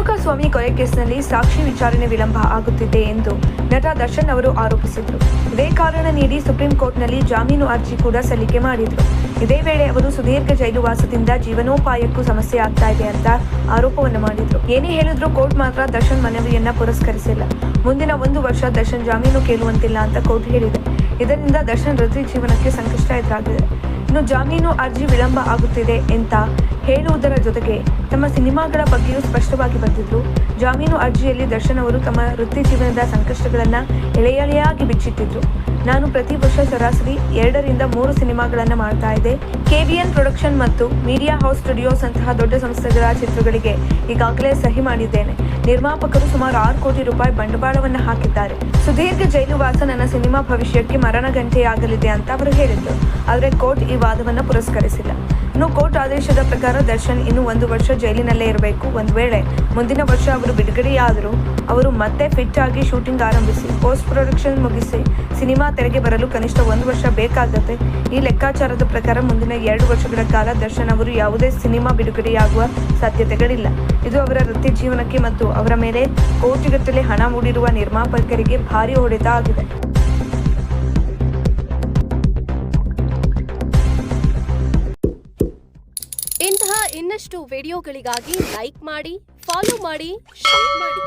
ರೇಣುಕಾಸ್ವಾಮಿ ಕೊಲೆ ಕೇಸ್ನಲ್ಲಿ ಸಾಕ್ಷಿ ವಿಚಾರಣೆ ವಿಳಂಬ ಆಗುತ್ತಿದೆ ಎಂದು ನಟ ದರ್ಶನ್ ಅವರು ಆರೋಪಿಸಿದರು. ಇದೇ ಕಾರಣ ನೀಡಿ ಸುಪ್ರೀಂ ಕೋರ್ಟ್ನಲ್ಲಿ ಜಾಮೀನು ಅರ್ಜಿ ಕೂಡ ಸಲ್ಲಿಕೆ ಮಾಡಿದರು. ಇದೇ ವೇಳೆ ಅವರು ಸುದೀರ್ಘ ಜೈಲುವಾಸದಿಂದ ಜೀವನೋಪಾಯಕ್ಕೂ ಸಮಸ್ಯೆ ಆಗ್ತಾ ಇದೆ ಅಂತ ಆರೋಪವನ್ನು ಮಾಡಿದರು. ಏನೇ ಹೇಳಿದ್ರು ಕೋರ್ಟ್ ಮಾತ್ರ ದರ್ಶನ್ ಮನವಿಯನ್ನ ಪುರಸ್ಕರಿಸಿಲ್ಲ. ಮುಂದಿನ 1 ವರ್ಷ ದರ್ಶನ್ ಜಾಮೀನು ಕೇಳುವಂತಿಲ್ಲ ಅಂತ ಕೋರ್ಟ್ ಹೇಳಿದೆ. ಇದರಿಂದ ದರ್ಶನ್ ವೃತ್ತಿ ಜೀವನಕ್ಕೆ ಸಂಕಷ್ಟ ಎದುರಾಗಿದೆ. ಇನ್ನು ಜಾಮೀನು ಅರ್ಜಿ ವಿಳಂಬ ಆಗುತ್ತಿದೆ ಅಂತ ಹೇಳುವುದರ ಜೊತೆಗೆ ತಮ್ಮ ಸಿನಿಮಾಗಳ ಬಗ್ಗೆಯೂ ಸ್ಪಷ್ಟವಾಗಿ ಬರೆದಿದ್ರು. ಜಾಮೀನು ಅರ್ಜಿಯಲ್ಲಿ ದರ್ಶನ್ ಅವರು ತಮ್ಮ ವೃತ್ತಿ ಜೀವನದ ಸಂಕಷ್ಟಗಳನ್ನು ಎಳೆಯಾಗಿ ಬಿಚ್ಚಿಟ್ಟಿದ್ರು. ನಾನು ಪ್ರತಿ ವರ್ಷ ಸರಾಸರಿ 2 ರಿಂದ 3 ಸಿನಿಮಾಗಳನ್ನು ಮಾಡ್ತಾ ಇದ್ದೆ. KBN ಪ್ರೊಡಕ್ಷನ್ ಮತ್ತು ಮೀಡಿಯಾ ಹೌಸ್ ಸ್ಟುಡಿಯೋಸ್ ಅಂತಹ ದೊಡ್ಡ ಸಂಸ್ಥೆಗಳ ಚಿತ್ರಗಳಿಗೆ ಈಗಾಗಲೇ ಸಹಿ ಮಾಡಿದ್ದೇನೆ. ನಿರ್ಮಾಪಕರು ಸುಮಾರು 6 ಕೋಟಿ ರೂಪಾಯಿ ಬಂಡವಾಳವನ್ನು ಹಾಕಿದ್ದಾರೆ. ಸುದೀರ್ಘ ಜೈಲುವಾಸ ನನ್ನ ಸಿನಿಮಾ ಭವಿಷ್ಯಕ್ಕೆ ಮರಣಗಂಟೆಯಾಗಲಿದೆ ಅಂತ ಅವರು ಹೇಳಿದ್ರು. ಆದರೆ ಕೋರ್ಟ್ ಈ ವಾದವನ್ನು ಪುರಸ್ಕರಿಸಿಲ್ಲ. ಇನ್ನು ಕೋರ್ಟ್ ಆದೇಶದ ಪ್ರಕಾರ ದರ್ಶನ್ ಇನ್ನು 1 ವರ್ಷ ಜೈಲಿನಲ್ಲೇ ಇರಬೇಕು. ಒಂದು ವೇಳೆ ಮುಂದಿನ ವರ್ಷ ಅವರು ಬಿಡುಗಡೆಯಾದರೂ ಅವರು ಮತ್ತೆ ಫಿಟ್ ಆಗಿ ಶೂಟಿಂಗ್ ಆರಂಭಿಸಿ ಪೋಸ್ಟ್ ಪ್ರೊಡಕ್ಷನ್ ಮುಗಿಸಿ ಸಿನಿಮಾ ತೆರೆಗೆ ಬರಲು ಕನಿಷ್ಠ 1 ವರ್ಷ ಬೇಕಾಗುತ್ತೆ. ಈ ಲೆಕ್ಕಾಚಾರದ ಪ್ರಕಾರ ಮುಂದಿನ 2 ವರ್ಷಗಳ ಕಾಲ ದರ್ಶನ್ ಅವರು ಯಾವುದೇ ಸಿನಿಮಾ ಬಿಡುಗಡೆಯಾಗುವ ಸಾಧ್ಯತೆಗಳಿಲ್ಲ. ಇದು ಅವರ ವೃತ್ತಿ ಜೀವನಕ್ಕೆ ಮತ್ತು ಅವರ ಮೇಲೆ ಕೋಟಿಗಟ್ಟಲೆ ಹಣ ಹೂಡಿರುವ ನಿರ್ಮಾಪಕರಿಗೆ ಭಾರಿ ಹೊಡೆತ ಆಗಿದೆ. ಇಂತಹ ಇನ್ನಷ್ಟು ವಿಡಿಯೋಗಳಿಗಾಗಿ ಲೈಕ್ ಮಾಡಿ, ಫಾಲೋ ಮಾಡಿ, ಶೇರ್ ಮಾಡಿ.